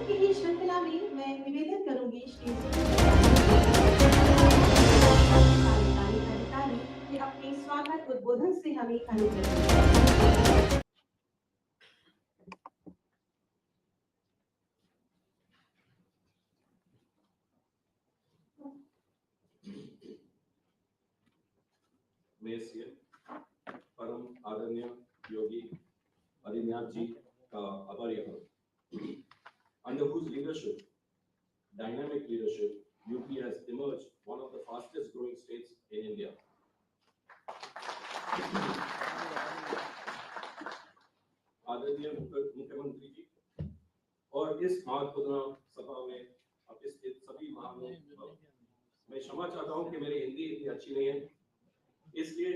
की ही श्रृंखला में मैं निवेदन करूंगी श्री अधिकारी कि अपने स्वागत उद्बोधन से हमें अनुग्रहित। मैं परम आदरणीय योगी आदित्यनाथ जी का आभारी हूँ, under whose leadership, dynamic leadership, UP has emerged one of the fastest growing states in India. आदरणीय मुख्यमंत्री जी और इस महत्वपूर्ण सभा में उपस्थित सभी महानुभावों, मैं क्षमा चाहता हूं कि मेरी हिंदी इतनी अच्छी नहीं है, इसलिए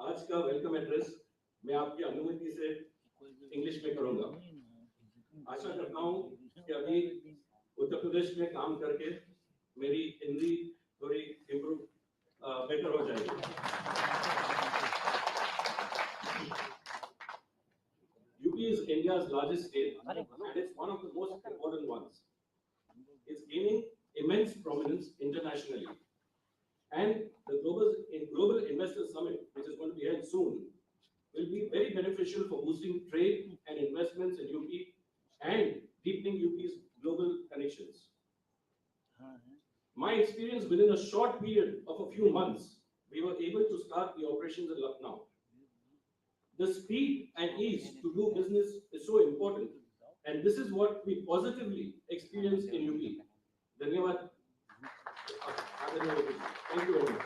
आज का वेलकम एड्रेस मैं आपकी अनुमति से इंग्लिश में करूंगा। आशा करता हूं कि अभी उत्तर प्रदेश में काम करके मेरी हिंदी थोड़ी इम्प्रूव बेटर हो जाएगी। UP is India's largest state and it's one of the most important ones. It's gaining immense prominence internationally. And the Global Investor Summit, which is going to be held soon, will be very beneficial for boosting trade and investments in UP and deepening UP's global connections. My experience within a short period of a few months, we were able to start the operations in Lucknow. The speed and ease to do business is so important, and this is what we positively experience in UP. Dhanyavad. Thank you very much.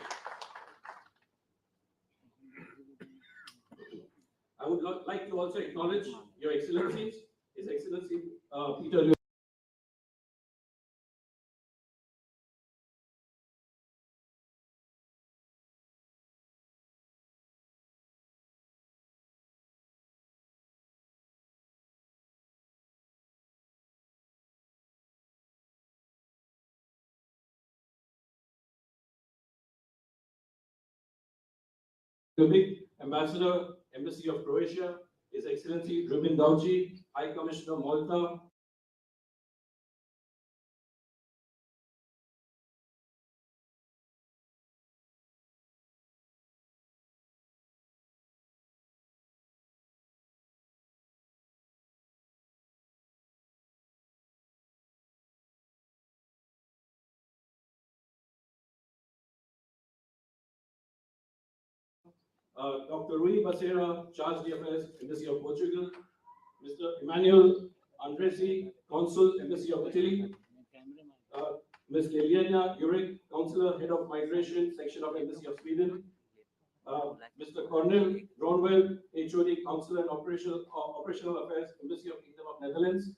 I would like to also acknowledge Your Excellencies, His Excellency Peter. Ambassador, Embassy of Croatia, His Excellency Rubin Gauci, High Commissioner Malta, Dr. Rui Becerra, Charge d'Affaires, Embassy of Portugal, Mr. Emmanuel Andresi, Consul, Embassy of Italy, Ms. Liliana Uric, Counselor, Head of Migration, Section of Embassy of Sweden, Mr. Cornel Ronwell, HOD, Counselor and Operational Affairs, Embassy of Kingdom of Netherlands,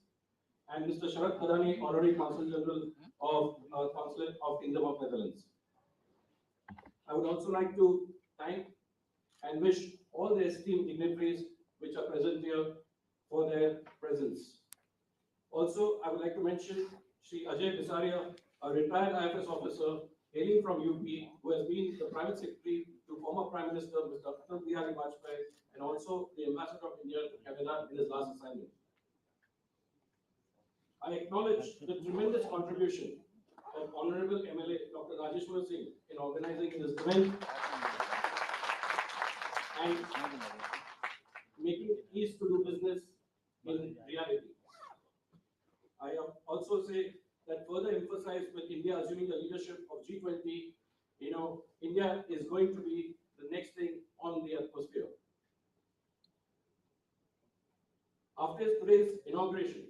and Mr. Sharat Kadani, Honorary Consul General of Consulate of Kingdom of Netherlands. I would also like to thank and wish all the esteemed dignitaries which are present here for their presence. Also, I would like to mention Shri Ajay Bisaria, a retired IFS officer hailing from UP, who has been the private secretary to former Prime Minister Mr. Atal Bihari Vajpayee and also the Ambassador of India to Canada in his last assignment. I acknowledge the tremendous contribution of Honorable MLA Dr. Rajeshwar Singh in organizing this event and making it easy to do business in reality. I also say that further emphasize with India assuming the leadership of G20, India is going to be the next thing on the atmosphere. After today's inauguration,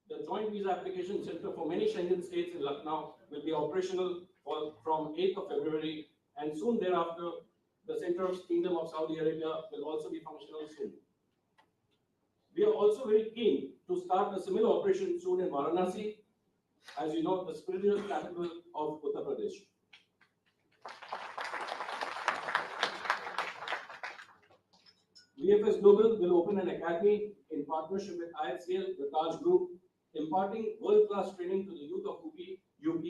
the Joint Visa Application Center for many Schengen states in Lucknow will be operational from 8th of February, and soon thereafter, the Center of Kingdom of Saudi Arabia will also be functional soon. We are also very keen to start a similar operation soon in Varanasi, as you know, the spiritual capital of Uttar Pradesh. VFS Global will open an academy in partnership with IHCL, the Taj Group, imparting world-class training to the youth of UP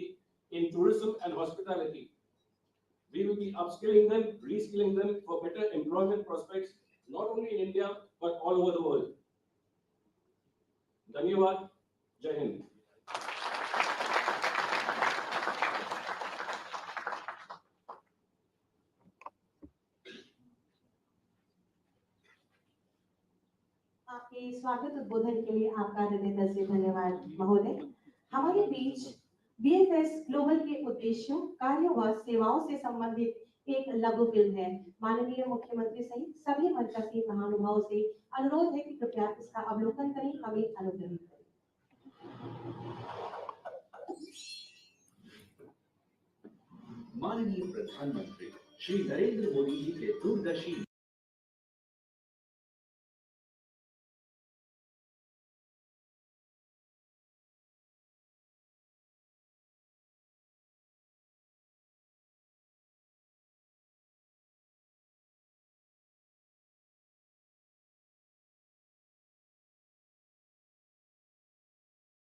in tourism and hospitality. We will be upskilling them, reskilling them for better employment prospects, not only in India, but all over the world. Dhanyavad, Jai Hind. आपके स्वागत उद्बोधन के लिए आपका हृदय से धन्यवाद महोदय। हमारे बीच बीएफएस ग्लोबल के उद्देश्यों, कार्यों व सेवाओं से संबंधित एक लघु फिल्म है। माननीय मुख्यमंत्री सहित सभी मंचासीन महानुभावों से अनुरोध है कि कृपया इसका अवलोकन करें, हमें अनुग्रहित करें। माननीय प्रधानमंत्री श्री नरेंद्र मोदी जी के दूरदर्शी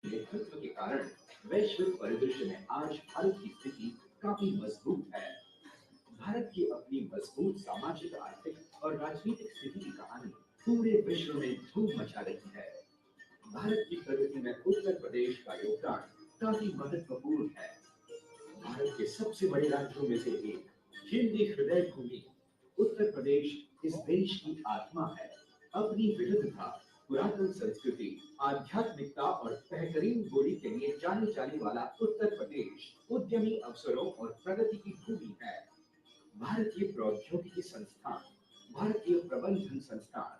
नेतृत्व के कारण वैश्विक परिदृश्य में आज भारत की स्थिति काफी मजबूत है। भारत की अपनी मजबूत सामाजिक, आर्थिक और राजनीतिक स्थिति की कहानी पूरे विश्व में धूम मचा रही है। भारत की प्रगति में उत्तर प्रदेश का योगदान काफी महत्वपूर्ण है। भारत के सबसे बड़े राज्यों में से एक, हिंदी हृदय भूमि उत्तर प्रदेश इस देश की आत्मा है। अपनी विविधता, पुरातन संस्कृति, आध्यात्मिकता और बेहतरीन बोली के लिए जाने जाने वाला उत्तर प्रदेश उद्यमी अवसरों और प्रगति की भूमि है। भारतीय प्रौद्योगिकी संस्थान, भारतीय प्रबंधन संस्थान,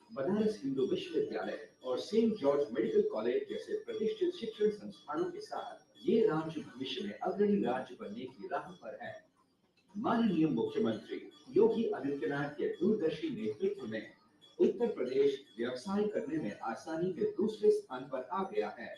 बनारस हिंदू विश्वविद्यालय और सेंट जॉर्ज मेडिकल कॉलेज जैसे प्रतिष्ठित शिक्षण संस्थानों के साथ ये राज्य भविष्य में अग्रणी राज्य बनने की राह पर है। माननीय मुख्यमंत्री योगी आदित्यनाथ के दूरदर्शी नेतृत्व में उत्तर प्रदेश व्यवसाय करने में आसानी के दूसरे स्थान पर आ गया है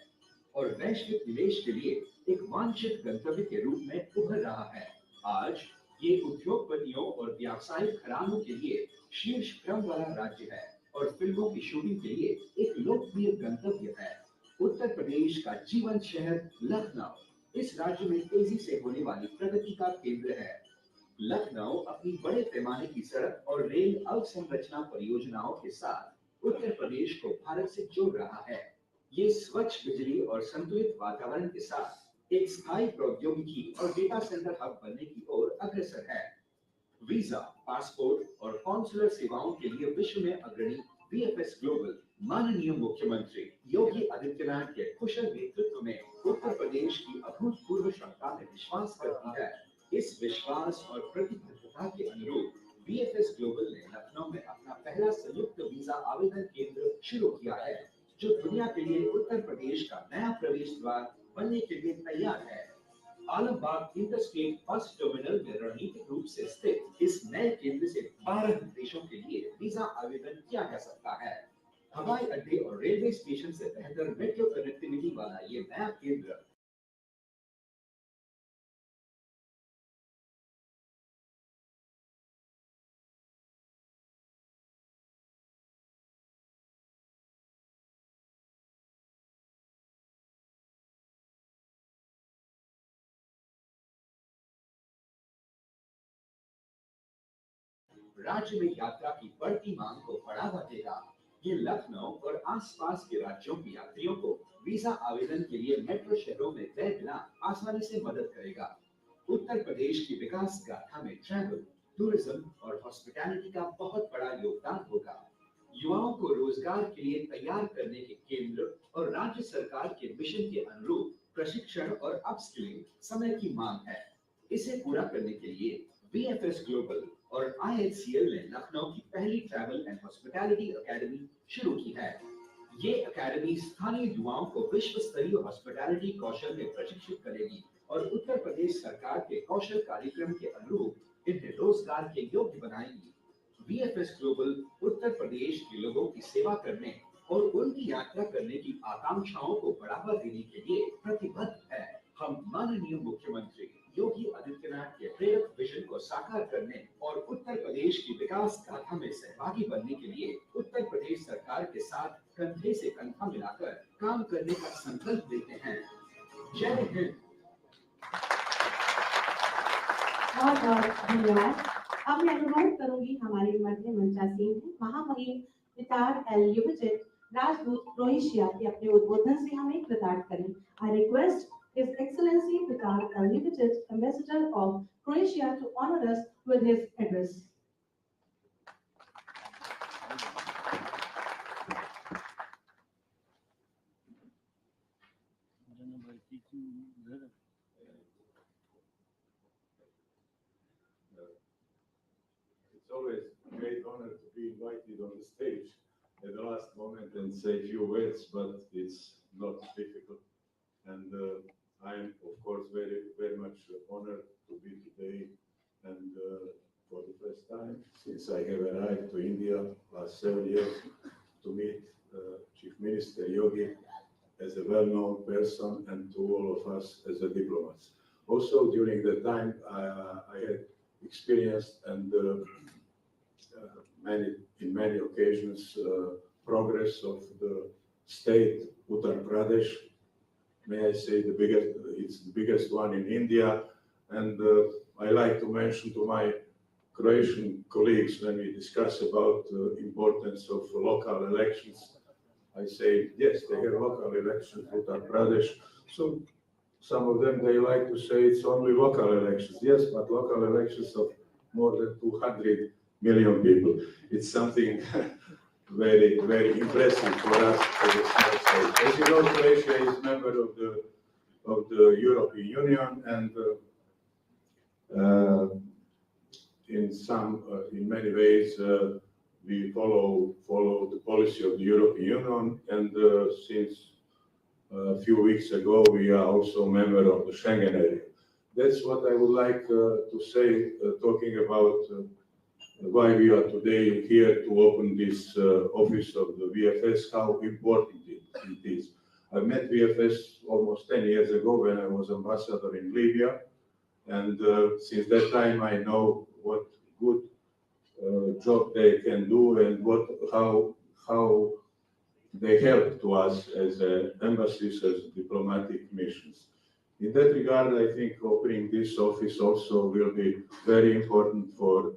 और वैश्विक निवेश के लिए एक वांछित गंतव्य के रूप में उभर रहा है। आज ये उद्योगपतियों और व्यावसायिक घरानों के लिए शीर्ष क्रम वाला राज्य है और फिल्मों की शूटिंग के लिए एक लोकप्रिय गंतव्य है। उत्तर प्रदेश का जीवन शहर लखनऊ इस राज्य में तेजी से होने वाली प्रगति का केंद्र है। लखनऊ अपनी बड़े पैमाने की सड़क और रेल अवसंरचना परियोजनाओं के साथ उत्तर प्रदेश को भारत से जोड़ रहा है। ये स्वच्छ बिजली और संतुलित वातावरण के साथ एक स्थायी प्रौद्योगिकी और डेटा सेंटर हब बनने की ओर अग्रसर है। वीजा, पासपोर्ट और कॉन्सुलर सेवाओं के लिए विश्व में अग्रणी बीएफएस ग्लोबल माननीय मुख्यमंत्री योगी आदित्यनाथ के कुशल नेतृत्व में उत्तर प्रदेश की अभूतपूर्व क्षमता में विश्वास करती है। इस विश्वास और प्रतिबद्धता के अनुरूप बीएफएस ग्लोबल ने लखनऊ में अपना पहला संयुक्त वीजा आवेदन केंद्र शुरू किया है, जो दुनिया के लिए उत्तर प्रदेश का नया प्रवेश द्वार बनने के लिए तैयार है। आलमबाग इंटरस्टेट बस टर्मिनल में रणनीतिक रूप से स्थित इस नए केंद्र से 12 देशों के लिए वीजा आवेदन किया जा सकता है। हवाई अड्डे और रेलवे स्टेशन से बेहतर मेट्रो कनेक्टिविटी वाला ये नया केंद्र राज्य में यात्रा की बढ़ती मांग को बढ़ावा देगा। ये लखनऊ और आसपास के राज्यों के यात्रियों को वीजा आवेदन के लिए मेट्रो शहरों में गए बिना आसानी से मदद करेगा। उत्तर प्रदेश की विकास गाथा में ट्रैवल, टूरिज्म और हॉस्पिटैलिटी का बहुत बड़ा योगदान होगा। युवाओं को रोजगार के लिए तैयार करने के केंद्र और राज्य सरकार के मिशन के अनुरूप प्रशिक्षण और अपस्किलिंग समय की मांग है। इसे पूरा करने के लिए बीएफएस ग्लोबल और आईएचसीएल ने लखनऊ की पहली ट्रैवल एंड हॉस्पिटैलिटी एकेडमी शुरू की है। ये एकेडमी स्थानीय युवाओं को विश्व स्तरीय हॉस्पिटैलिटी कौशल में प्रशिक्षित करेगी और उत्तर प्रदेश सरकार के कौशल कार्यक्रम के अनुरूप इन्हें रोजगार के योग्य बनाएगी। बीएफएस ग्लोबल उत्तर प्रदेश के लोगों की सेवा करने और उनकी यात्रा करने की आकांक्षाओं को बढ़ावा देने के लिए प्रतिबद्ध है। हम माननीय मुख्यमंत्री योगी आदित्यनाथ के प्रेरक विजन को साकार करने और उत्तर प्रदेश की विकास गाथा में सहभागी बनने के लिए उत्तर प्रदेश सरकार के साथ कंधे से कंधा मिलाकर काम करने का संकल्प लेते हैं। जय हिंद। बहुत बहुत धन्यवाद। अब मैं अनुरोध करूंगी हमारे मध्य मंचासीन महामहिम वितार एल युवजित राजदूत क्रोएशिया के अपने उद्बोधन से हमें कृतार्थ करें। I request His Excellency Vitar Unlimited Ambassador of Croatia to honor us with his address. It's always a great honor to be invited on the stage at the last moment and say a few words, but it's not difficult. And I am, of course, very, very much honored to be today and for the first time since I have arrived to India last 7 years to meet Chief Minister Yogi as a well-known person and to all of us as a diplomats. Also, during the time I had experienced and in many occasions progress of the state Uttar Pradesh. May I say it's the biggest one in India, and I like to mention to my Croatian colleagues when we discuss about the importance of local elections. I say, yes, they have local elections in Uttar Pradesh. So some of them, they like to say it's only local elections. Yes, but local elections of more than 200 million people. It's something very, very impressive for us as a small state. As you know, Croatia is member of the European Union, and in many ways, we follow the policy of the European Union, and since a few weeks ago, we are also a member of the Schengen area. That's what I would like to say, talking about why we are today here to open this office of the VFS, how important it is. I met VFS almost 10 years ago when I was ambassador in Libya, and since that time I know what good job they can do and how they help to us as embassies, as diplomatic missions. In that regard, I think opening this office also will be very important for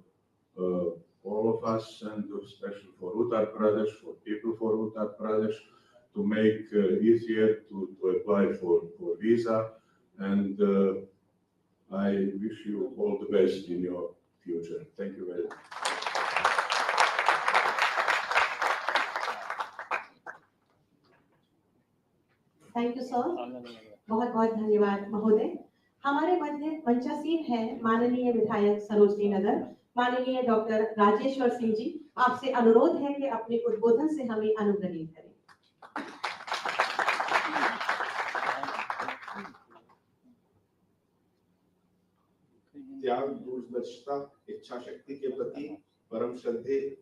all of us, and especially for Uttar Pradesh, for people for Uttar Pradesh, to make easier to apply for visa. And I wish you all the best in your future. Thank you very much. Thank you sir, बहुत बहुत धन्यवाद महोदय। हमारे मध्य मंचासीन है माननीय विधायक सरोजनी नगर माननीय doctor Rajeshwar Singh ji. आपसे अनुरोध है कि अपने उद्बोधन से हमें अनुग्रहित करें। त्याग, दूरदर्शिता, इच्छा शक्ति के प्रति परम श्रद्धेय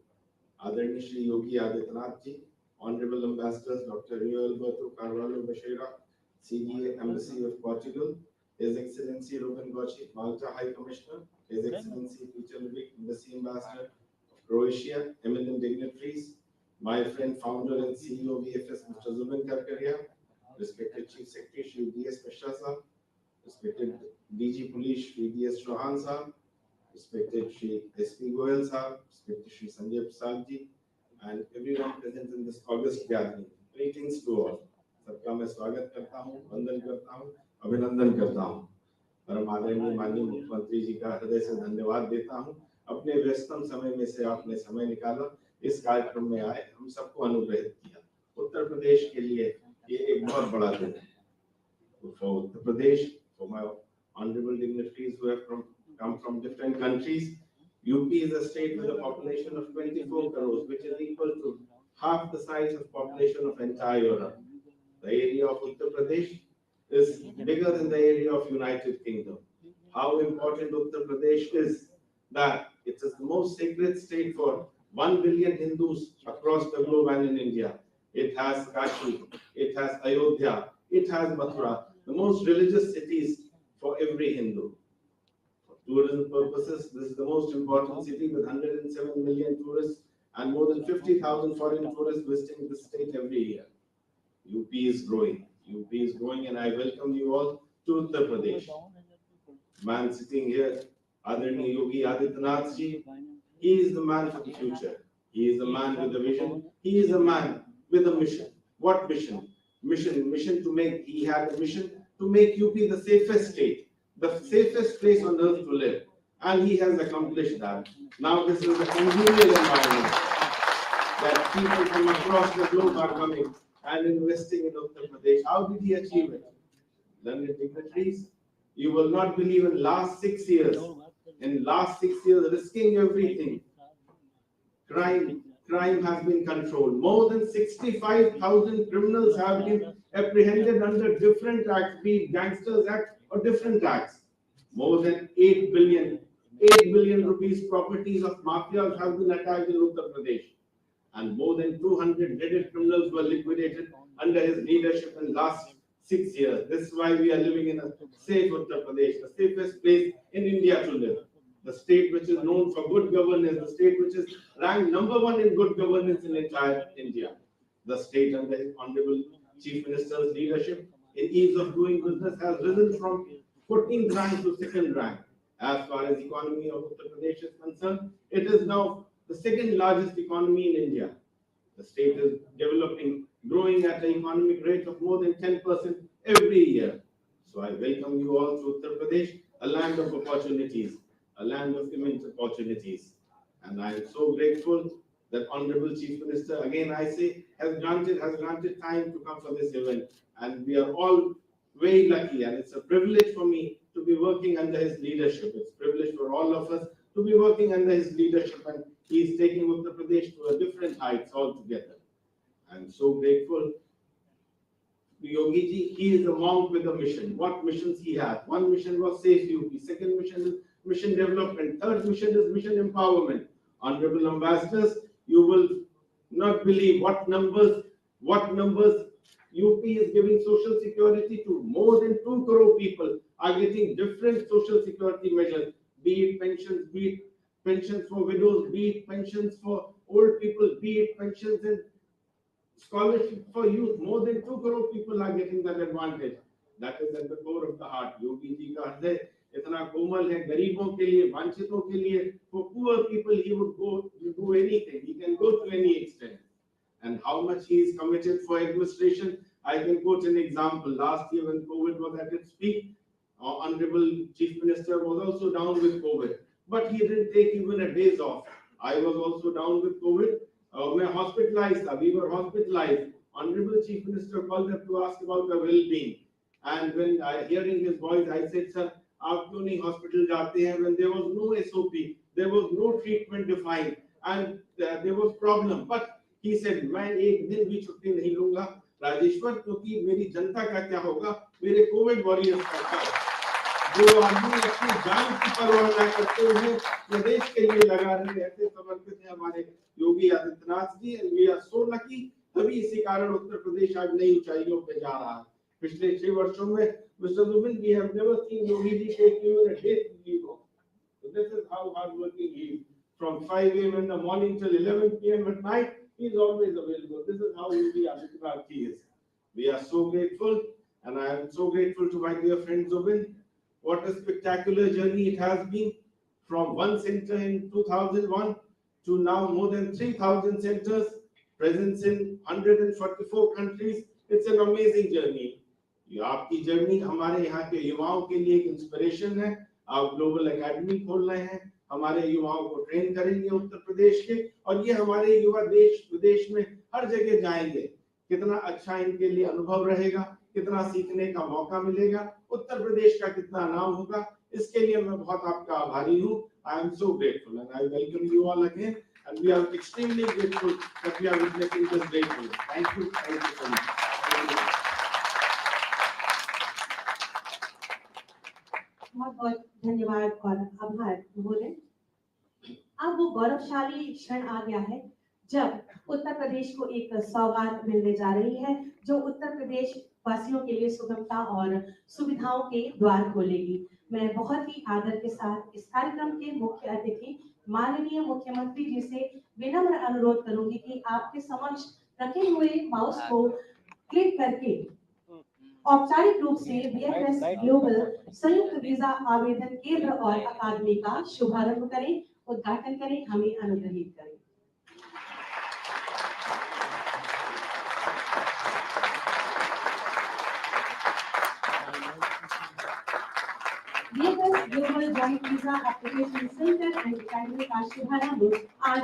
आदरणीय श्री योगी आदित्यनाथ जी, Honorable Ambassadors Dr. Rio Alberto Carvalho Becerra, CDA Embassy of Portugal, His Excellency Ruben Goci, Malta High Commissioner, His Excellency Peter Lubik, Embassy Ambassador of Croatia, eminent dignitaries, my friend, founder and CEO of VFS, Mr. Zubin Karkaria, respected Chief Secretary Shri D.S. Mishra Sahab, respected DG Police Shri D.S. Chauhan Sahab, respected Shri S.P. Goyal Sahab, respected Shri Sanjay Prasad ji, and everyone present in this august gathering. Greetings to all. सबका मैं स्वागत करता हूँ, वंदन करता हूँ, अभिनंदन करता हूँ। परम आदरणीय माननीय मुख्यमंत्री जी का हृदय से धन्यवाद देता हूँ। अपने व्यस्तम समय में से आपने समय निकाला, इस कार्यक्रम में आए, हम सबको अनुग्रहित किया। उत्तर प्रदेश के लिए ये एक बहुत बड़ा दिन है। For Uttar Pradesh, for my honorable dignitaries who have come from different countries, UP is a state with a population of 24 crores, which is equal to half the size of population of entire Europe. The area of Uttar Pradesh is bigger than the area of United Kingdom. How important Uttar Pradesh is that it is the most sacred state for 1 billion Hindus across the globe and in India. It has Kashi, it has Ayodhya, it has Mathura, the most religious cities for every Hindu. Tourism purposes, this is the most important city with 107 million tourists and more than 50,000 foreign tourists visiting the state every year. UP is growing. UP is growing, and I welcome you all to Uttar Pradesh. Man sitting here, Adarni Yogi Adityanath ji, he is the man for the future. He is the man with a vision. He is a man with a mission. What mission? Mission to make, he had a mission to make UP the safest state, the safest place on earth to live, and he has accomplished that. Now this is a congenial environment that people from across the globe are coming and investing in Uttar Pradesh. How did he achieve it? learned dignitaries. You will not believe in last 6 years, risking everything, crime has been controlled. More than 65,000 criminals have been apprehended under different acts, be it Gangsters Act or different acts. More than 8 billion rupees properties of mafias have been attacked in Uttar Pradesh. And more than 200 dreaded criminals were liquidated under his leadership in last 6 years. This is why we are living in a safe Uttar Pradesh, the safest place in India to live. The state which is known for good governance, the state which is ranked #1 in good governance in entire India. The state under his Honorable Chief Minister's leadership in ease of doing business has risen from 14th rank to 2nd rank. As far as economy of Uttar Pradesh is concerned, it is now the second largest economy in India. The state is developing, growing at an economic rate of more than 10% every year. So I welcome you all to Uttar Pradesh, a land of opportunities, a land of immense opportunities. And I am so grateful that Honorable Chief Minister, again I say, has granted time to come for this event. And we are all very lucky, and it's a privilege for me to be working under his leadership. It's a privilege for all of us to be working under his leadership, and he is taking Uttar Pradesh to a different heights altogether. I'm so grateful. Yogi ji, he is a monk with a mission. What missions he has? One mission was Safe UP. Second mission is mission development. Third mission is mission empowerment. Honorable ambassadors, you will not believe what numbers UP is giving social security to. More than 2 crore people are getting different social security measures, be it pensions for widows, be it pensions for old people, be it pensions and scholarship for youth. More than 2 crore people are getting that advantage. That is at the core of the heart. Yogi ji ka hriday itna komal hai, garibon ke liye, vanchiton ke liye. For poor people, he would go do anything. He can go to any extent. And how much he is committed for administration, I can quote an example. Last year when COVID was at its peak, Honorable Chief Minister was also down with COVID, but he didn't take even a days off. I was also down with COVID. We were hospitalized. Honorable Chief Minister called up to ask about the well-being. And when hearing his voice, I said, sir, aap kyun nahi hospital jaate hain? When there was no SOP, there was no treatment defined, and there was problem. But he said, मैं एक दिन भी छुट्टी नहीं लूंगा राजेश्वर, क्योंकि मेरी जनता का क्या होगा, मेरे कोविड वॉरियर्स का क्या होगा। जो आदमी अपनी जान की परवाह न करते हुए प्रदेश के लिए लगा रहे, ऐसे समर्पित हैं हमारे Yogi Adityanath ji. And we are so lucky, तभी इसी कारण उत्तर प्रदेश आज नई ऊंचाइयों पे जा रहा है। पिछले 6 वर्षों में mister Zubin, we have never seen Yogi ji take even a day leave off. So this is how hard working he is. From 5 a.m. in the morning till 11 p.m. at night, he is always available. This is how Yogi Adityanath is. We are so grateful, and I am so grateful to my dear friend Zubin. What a spectacular journey it has been, from one center in 2001 to now more than 3,000 centers, presence in 144 countries. It's an amazing journey. ये आपकी journey हमारे यहाँ के युवाओं के लिए एक inspiration है। आप ग्लोबल एकेडमी खोल रहे हैं, हमारे युवाओं को ट्रेन करेंगे उत्तर प्रदेश के, और ये हमारे युवा देश विदेश में हर जगह जाएंगे। कितना अच्छा इनके लिए अनुभव रहेगा, कितना सीखने का मौका मिलेगा, उत्तर प्रदेश का कितना नाम होगा, इसके लिए मैं बहुत आपका आभारी हूँ। I am so grateful and I welcome you all again, and we are extremely grateful that we are witnessing this great day. Thank you so much. बहुत बहुत धन्यवाद और आभार बोले। अब वो गौरवशाली क्षण आ गया है जब उत्तर प्रदेश को एक सौगात मिलने जा रही है, जो उत्तर प्रदेश वासियों के लिए सुगमता और सुविधाओं के द्वार खोलेगी। मैं बहुत ही आदर के साथ इस कार्यक्रम के मुख्य अतिथि माननीय मुख्यमंत्री जी से विनम्र अनुरोध करूंगी कि आपके समक्ष रखे हुए माउस को क्लिक करके औपचारिक रूप से बीएफएस ग्लोबल संयुक्त वीजा आवेदन केंद्र और अकादमी का शुभारंभ करें, उद्घाटन करें, हमें अनुग्रहित करें। BFS global joint visa application centre and academy का शुभारंभ आज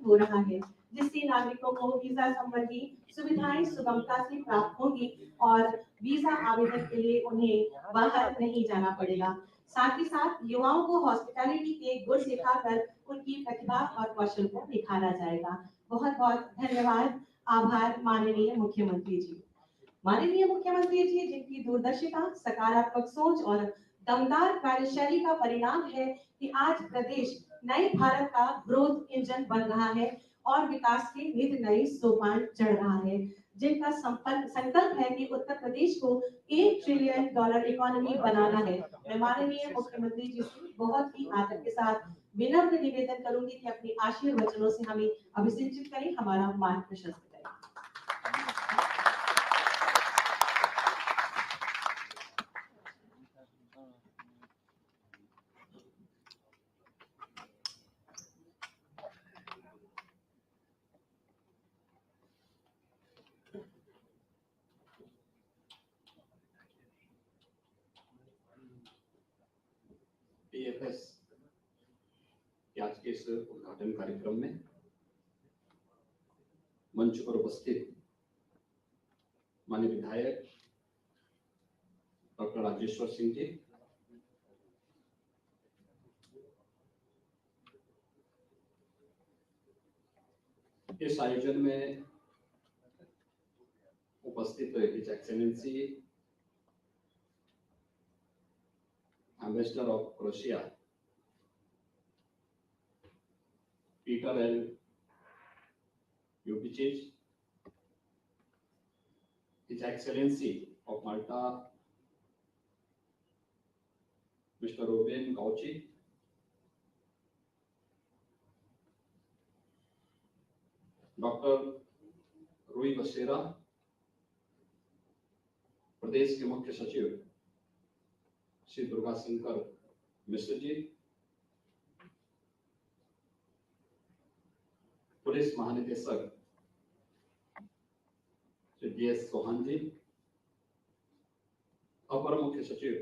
हो रहा है, जिसमें इससे नागरिकों को वीजा संबंधी सुविधाएं सुगमता से प्राप्त होंगी और वीजा आवेदन के लिए उन्हें बाहर नहीं जाना पड़ेगा। साथ ही साथ युवाओं को हॉस्पिटैलिटी के गुण सिखाकर उनकी प्रतिभा और कौशल को निखारा जाएगा। बहुत बहुत धन्यवाद, आभार माननीय मुख्यमंत्री जी। माननीय मुख्यमंत्री जी जिनकी दूरदर्शिता, सकारात्मक सोच और दमदार कार्यशैली का परिणाम है कि आज प्रदेश नए भारत का ग्रोथ इंजन बन रहा है और विकास के नित नए सोपान चढ़ रहा है, जिनका संकल्प है कि उत्तर प्रदेश को $1 ट्रिलियन इकोनॉमी बनाना है। मैं माननीय मुख्यमंत्री जी से बहुत ही आदर के साथ विनम्र निवेदन करूंगी कि अपने आशीर्वचनों से हमें अभिषिंचित करें, हमारा मार्ग प्रशस्त करें। PFS के आज के इस उद्घाटन कार्यक्रम में मंच पर उपस्थित माननीय विधायक डॉक्टर राजेश्वर सिंह जी, इस आयोजन में उपस्थित his excellency ambassador of Croatia Peter L यूबिचिच, his excellency of Malta mister Reuben Gauci, doctor Rui Basera, प्रदेश के मुख्य सचिव श्री दुर्गा शंकर मिश्र जी, पुलिस महानिदेशक श्री DS चौहान जी, अपर मुख्य सचिव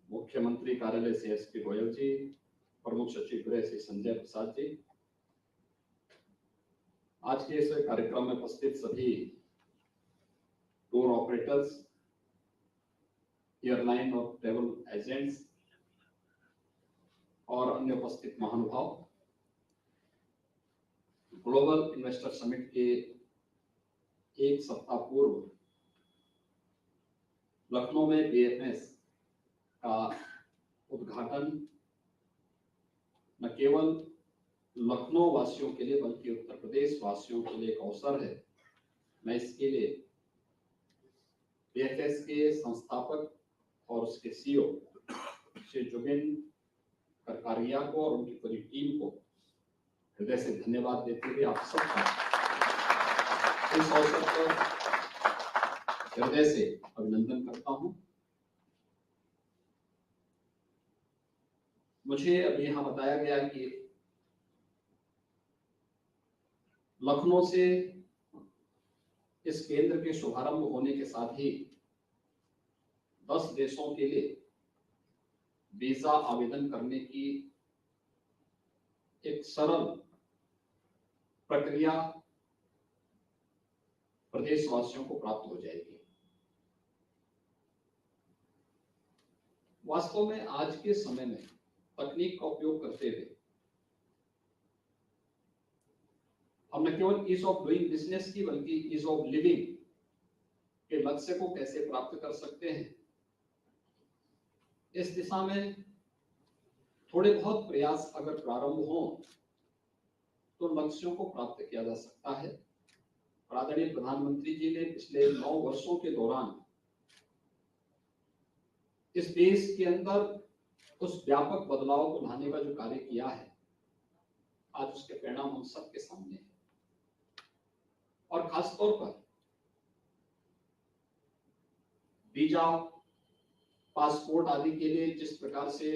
मुख्यमंत्री कार्यालय से SP गोयल जी, प्रमुख सचिव गृह श्री संजय प्रसाद जी, आज के इस कार्यक्रम में उपस्थित सभी टूर ऑपरेटर्स, एयरलाइन और ट्रेवल एजेंट्स और अन्य उपस्थित महानुभाव, ग्लोबल इन्वेस्टर समिट के एक सप्ताह पूर्व लखनऊ में BFS का उद्घाटन न केवल लखनऊ वासियों के लिए बल्कि उत्तर प्रदेश वासियों के लिए एक अवसर है। मैं इसके लिए BFS के संस्थापक और उसके CEO श्री जुबिन करकारिया को और उनकी पूरी टीम को हृदय से धन्यवाद देते हुए आप सबका इस अवसर पर हृदय से अभिनंदन करता हूं। मुझे अभी यहाँ बताया गया कि लखनऊ से इस केंद्र के शुभारंभ होने के साथ ही 10 देशों के लिए वीजा आवेदन करने की एक सरल प्रक्रिया प्रदेशवासियों को प्राप्त हो जाएगी। वास्तव में आज के समय में तकनीक का उपयोग करते हुए हम न केवल ईज ऑफ डूइंग बिजनेस की बल्कि ईज ऑफ लिविंग के लक्ष्य को कैसे प्राप्त कर सकते हैं, इस दिशा में थोड़े बहुत प्रयास अगर प्रारंभ हो तो लक्ष्यों को प्राप्त किया जा सकता है। आदरणीय प्रधानमंत्री जी ने पिछले 9 वर्षों के दौरान इस देश के अंदर उस व्यापक बदलाव को लाने का जो कार्य किया है, आज उसके परिणाम हम सबके सामने हैं। और खासतौर पर वीजा, पासपोर्ट आदि के लिए जिस प्रकार से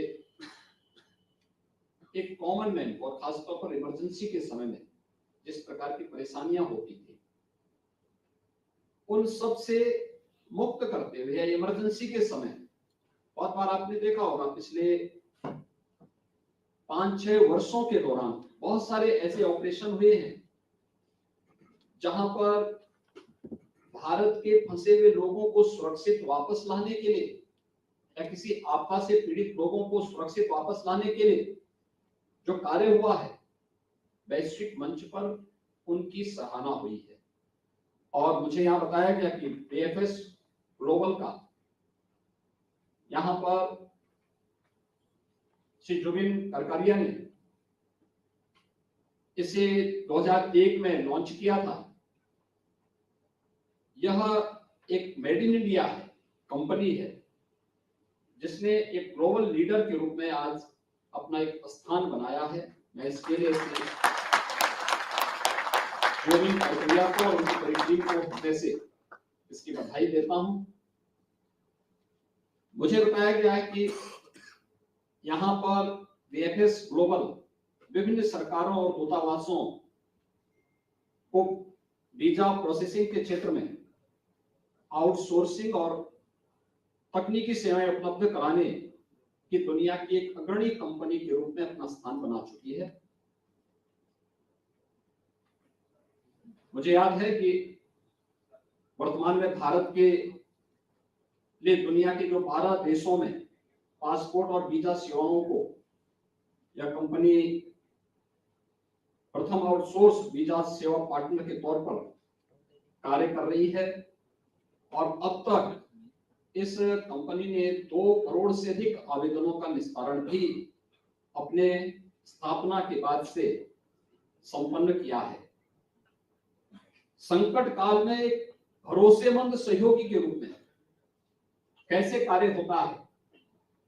एक कॉमन मैन और खासतौर पर इमरजेंसी के समय में जिस प्रकार की परेशानियां होती थी, उन सब से मुक्त करते हुए इमरजेंसी के समय बहुत बार आपने देखा होगा पिछले 5-6 वर्षों के दौरान बहुत सारे ऐसे ऑपरेशन हुए हैं जहां पर भारत के फंसे हुए लोगों को सुरक्षित वापस लाने के लिए या किसी आपदा से पीड़ित लोगों को सुरक्षित वापस लाने के लिए जो कार्य हुआ है, वैश्विक मंच पर उनकी सराहना हुई है। और मुझे यहाँ बताया गया कि बीएफएस ग्लोबल का यहाँ पर श्री जुबिन करकरिया ने इसे 2001 में लॉन्च किया था। यह एक मेड इन इंडिया है, कंपनी है, जिसने एक ग्लोबल लीडर के रूप में आज अपना एक स्थान बनाया है। मैं इसके लिए जुबिन करकरिया को और उनकी पूरी टीम को हृदय से इसकी बधाई देता हूं। मुझे बताया गया है कि यहाँ पर बीएफएस ग्लोबल विभिन्न सरकारों और दूतावासों को वीजा प्रोसेसिंग के क्षेत्र में आउटसोर्सिंग और तकनीकी सेवाएं उपलब्ध कराने की दुनिया की एक अग्रणी कंपनी के रूप में अपना स्थान बना चुकी है। मुझे याद है कि वर्तमान में भारत के लिए दुनिया के जो 12 देशों में पासपोर्ट और वीजा सेवाओं को यह कंपनी प्रथम आउटसोर्स वीजा सेवा पार्टनर के तौर पर कार्य कर रही है। और अब तक इस कंपनी ने 2 करोड़ से अधिक आवेदनों का निस्तारण भी अपने स्थापना के बाद से संपन्न किया है। संकट काल में एक भरोसेमंद सहयोगी के रूप में कैसे कार्य होता है।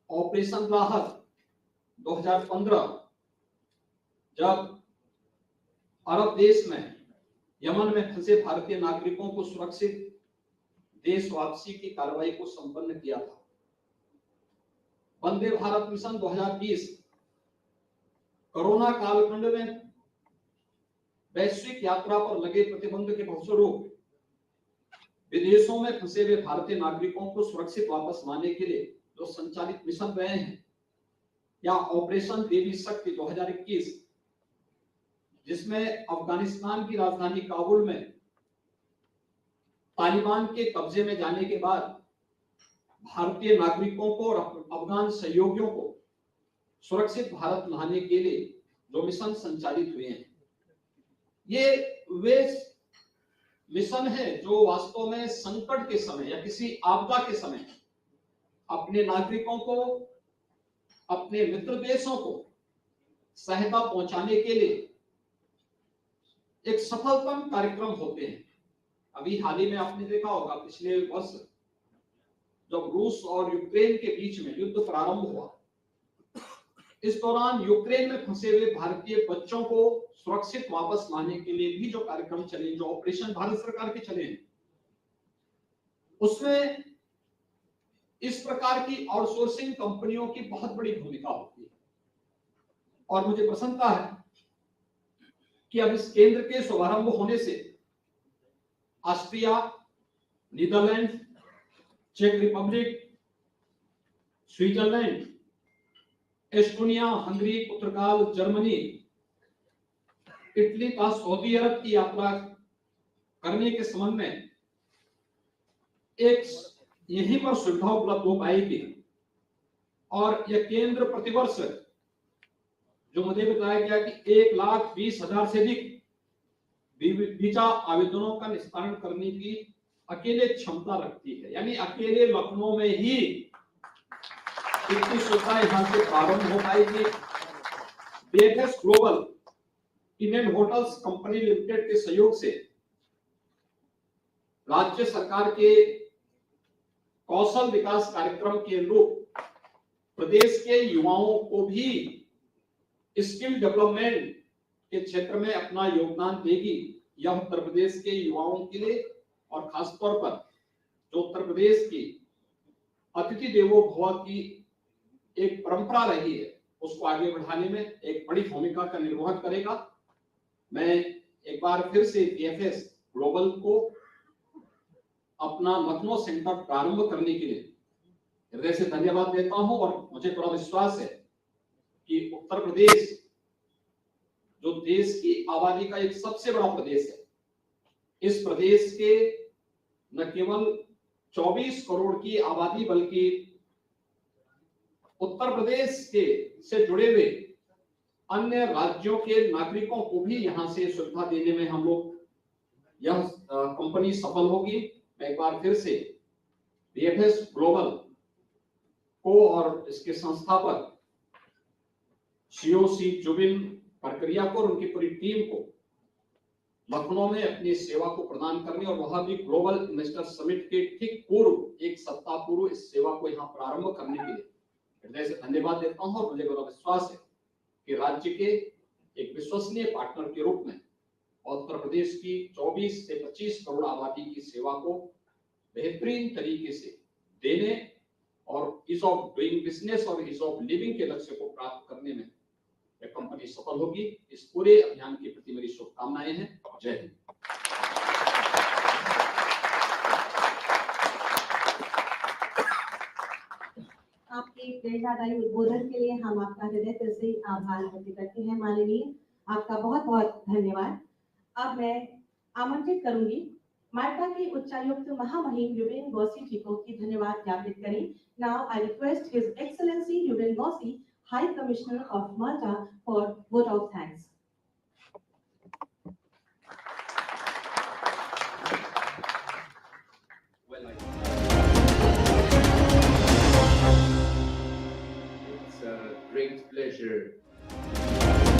ऑपरेशन राहत 2015 जब अरब देश में यमन में फंसे भारतीय नागरिकों को सुरक्षित देश वापसी की कार्रवाई को संपन्न किया था। वंदे भारत मिशन 2020 कोरोना कालखंड में वैश्विक यात्रा पर लगे प्रतिबंध के फलस्वरूप विदेशों में फंसे हुए भारतीय नागरिकों को सुरक्षित वापस लाने के लिए जो संचालित मिशन रहे हैं, या ऑपरेशन देवी शक्ति 2021 जिसमें अफगानिस्तान की राजधानी काबुल में तालिबान के कब्जे में जाने के बाद भारतीय नागरिकों को और अफगान सहयोगियों को सुरक्षित भारत लाने के लिए जो मिशन संचालित हुए हैं, ये वे मिशन है जो वास्तव में संकट के समय या किसी आपदा के समय अपने नागरिकों को, अपने मित्र देशों को सहायता पहुंचाने के लिए एक सफलतम कार्यक्रम होते हैं। अभी हाल ही में आपने देखा होगा, पिछले वर्ष जब रूस और यूक्रेन के बीच में युद्ध प्रारंभ हुआ, इस दौरान यूक्रेन में फंसे हुए भारतीय बच्चों को सुरक्षित वापस लाने के लिए भी जो कार्यक्रम चले, जो ऑपरेशन भारत सरकार के चले हैं, उसमें इस प्रकार की आउटसोर्सिंग कंपनियों की बहुत बड़ी भूमिका होती है। और मुझे प्रसन्नता है कि अब इस केंद्र के शुभारंभ होने से ऑस्ट्रिया, नीदरलैंड, चेक रिपब्लिक, स्विट्जरलैंड, एस्टोनिया, हंगरी, पुर्तगाल, जर्मनी, इटली का सऊदी अरब की यात्रा करने के संबंध में एक यहीं पर सुविधा उपलब्ध हो पाएगी। और यह केंद्र प्रतिवर्ष जो मुझे बताया गया कि 1,20,000 से अधिक वीजा आवेदनों का निस्तारण करने की अकेले क्षमता रखती है। यानी अकेले लखनऊ में ही इतनी सुविधा यहां से प्रारंभ हो पाएगी। BFS global Indian hotels company limited के सहयोग से राज्य सरकार के कौशल विकास कार्यक्रम के अनुरूप प्रदेश के युवाओं को भी स्किल डेवलपमेंट के क्षेत्र में अपना योगदान देगी। यह उत्तर प्रदेश के युवाओं के लिए और खासतौर पर जो उत्तर प्रदेश की अतिथि देवो भव की एक परंपरा रही है, उसको आगे बढ़ाने में एक बड़ी भूमिका का निर्वहन करेगा। मैं एक बार फिर से बीएफएस ग्लोबल को अपना लखनऊ सेंटर प्रारंभ करने के लिए हृदय से धन्यवाद देता हूं। और मुझे पूरा विश्वास है कि उत्तर प्रदेश जो देश की आबादी का एक सबसे बड़ा प्रदेश है, इस प्रदेश के न केवल 24 करोड़ की आबादी बल्कि उत्तर प्रदेश के से जुड़े हुए अन्य राज्यों के नागरिकों को भी यहां से सुविधा देने में हम लोग यह कंपनी सफल होगी। मैं एक बार फिर से बीएफएस ग्लोबल को और इसके संस्थापक सीओसी जुबिन प्रक्रिया को और उनकी पूरी टीम को लखनऊ में अपनी सेवा को प्रदान करने और वह भी ग्लोबल इन्वेस्टर समिट के ठीक पूर्व एक सप्ताह पूर्व इस सेवा को यहाँ प्रारंभ करने के लिए हृदय से धन्यवाद देता हूँ। और मुझे बड़ा विश्वास है कि राज्य के एक विश्वसनीय पार्टनर के रूप में उत्तर प्रदेश की 24 से 25 करोड़ आबादी की सेवा को बेहतरीन तरीके से देने और ईज ऑफ डूइंग बिजनेस और ईज ऑफ लिविंग के लक्ष्य को प्राप्त करने में यह कंपनी सफल होगी। इस पूरे अभियान के प्रति मेरी शुभकामनाएं हैं। जय हिंद। आपके प्रेरणादायी उद्बोधन के लिए हम आपका हृदय से आभार व्यक्त करते हैं। माननीय, आपका बहुत बहुत धन्यवाद। अब मैं आमंत्रित करूंगी माल्टा के उच्चायुक्त महामहिम युवेन गौसी जी को कि धन्यवाद ज्ञापित करें। Now I request his excellency युवेन Gauci, high commissioner of Malta, for vote of thanks.